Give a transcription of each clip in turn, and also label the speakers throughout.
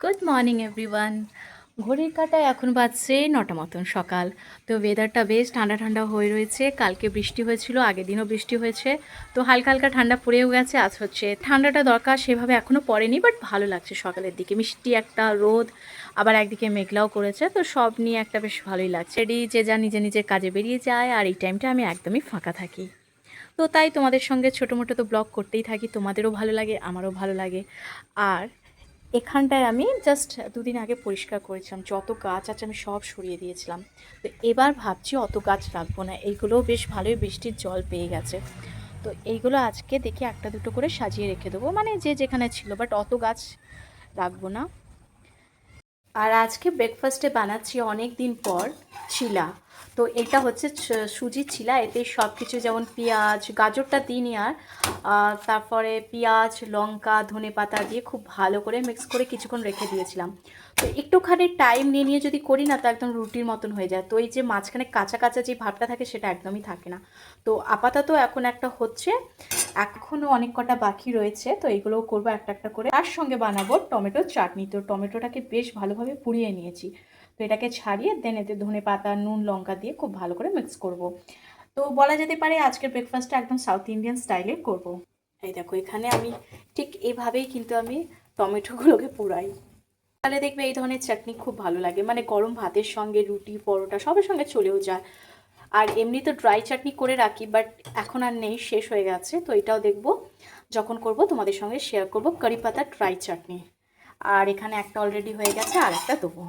Speaker 1: Good morning everyone. ঘড়ির কাঁটায় এখন বাজছে 9টা মতন সকাল। তো ওয়েদারটা বেশ ঠান্ডা ঠান্ডা হয়ে রয়েছে। কালকে বৃষ্টি হয়েছিল, আগের দিনও বৃষ্টি হয়েছে, তো হালকা হালকা ঠান্ডা পড়েও গেছে। আজ হচ্ছে ঠান্ডাটা দরকার সেভাবে এখনও পড়েনি, বাট ভালো লাগছে সকালের দিকে। মিষ্টি একটা রোদ, আবার একদিকে মেঘলাও করেছে, তো সব নিয়ে একটা বেশ ভালোই লাগছে। এডি যে যা নিজের নিজের কাজে বেরিয়ে যায়, আর এই টাইমটা আমি একদমই ফাঁকা থাকি। তো তাই তোমাদের সঙ্গে ছোটো মোটো তো ব্লগ করতেই থাকি, তোমাদেরও ভালো লাগে, আমারও ভালো লাগে। আর এখানটায় আমি জাস্ট দুদিন আগে পরিষ্কার করেছিলাম, যত গাছ আছে আমি সব সরিয়ে দিয়েছিলাম। তো এবার ভাবছি অত গাছ রাখবো না, এইগুলোও বেশ ভালোই বৃষ্টির জল পেয়ে গেছে। তো এইগুলো আজকে দেখি একটা দুটো করে সাজিয়ে রেখে দেবো, মানে যে যেখানে ছিল, বাট অত গাছ রাখবো না। আর আজকে ব্রেকফাস্টে বানাচ্ছি অনেক দিন পর চিলা। তো এটা হচ্ছে সুজির চিলা। এতে সব কিছু, যেমন পেঁয়াজ, গাজরটা দিইনি, আর তারপরে পেঁয়াজ, লঙ্কা, ধনেপাতা দিয়ে খুব ভালো করে মিক্স করে কিছুক্ষণ রেখে দিয়েছিলাম। তো একটুখানি টাইম নিয়ে নিয়ে যদি করি না, তো একদম রুটির মতন হয়ে যায়। তো এই যে মাঝখানে কাঁচা কাঁচা যে ভাবটা থাকে, সেটা একদমই থাকে না। তো আপাতত এখন একটা হচ্ছে, এখনও অনেক কটা বাকি রয়েছে, তো এইগুলোও করবো একটা একটা করে। তার সঙ্গে বানাবো টমেটোর চাটনি। তো টমেটোটাকে বেশ ভালোভাবে পুড়িয়ে নিয়েছি। তো এটাকে ছাড়িয়ে দেন এতে ধনে পাতা, নুন, লঙ্কা দিয়ে খুব ভালো করে মিক্স করব। তো বলা যেতে পারে আজকের ব্রেকফাস্টটা একদম সাউথ ইন্ডিয়ান স্টাইলে করব। এই দেখো, এখানে আমি ঠিক এইভাবেই কিন্তু আমি টমেটোগুলোকে পুরাই। তাহলে দেখবে এই ধরনের চাটনি খুব ভালো লাগে, মানে গরম ভাতের সঙ্গে, রুটি, পরোটা সবের সঙ্গে চলেও যায়। আর এমনি তো ড্রাই চাটনি করে রাখি, বাট এখন আর নেই, শেষ হয়ে গেছে। তো এটাও দেখবো যখন করব তোমাদের সঙ্গে শেয়ার করব, কারি পাতা ড্রাই চাটনি। আর এখানে একটা অলরেডি হয়ে গেছে, আর একটা দেবো।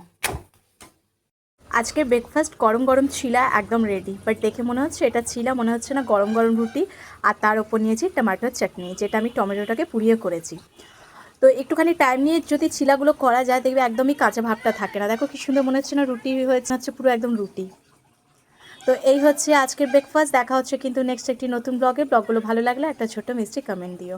Speaker 1: আজকের ব্রেকফাস্ট গরম গরম চিলা একদম রেডি, বাট দেখে মনে হচ্ছে এটা চিলা মনে হচ্ছে না, গরম গরম রুটি। আর তার ওপর নিয়েছি টমেটোর চাটনি, যেটা আমি টমেটোটাকে পুড়িয়ে করেছি। তো একটুখানি টাইম নিয়ে যদি চিলাগুলো করা যায়, দেখবে একদমই কাঁচা ভাবটা থাকে না। দেখো কি সুন্দর মনে হচ্ছে না, রুটি হচ্ছে পুরো একদম রুটি। তো এই হচ্ছে আজকের ব্রেকফাস্ট। দেখা হচ্ছে কিন্তু নেক্সট একটি নতুন ব্লগে। ব্লগগুলো ভালো লাগলে একটা ছোট্ট মিষ্টি কমেন্ট দিও।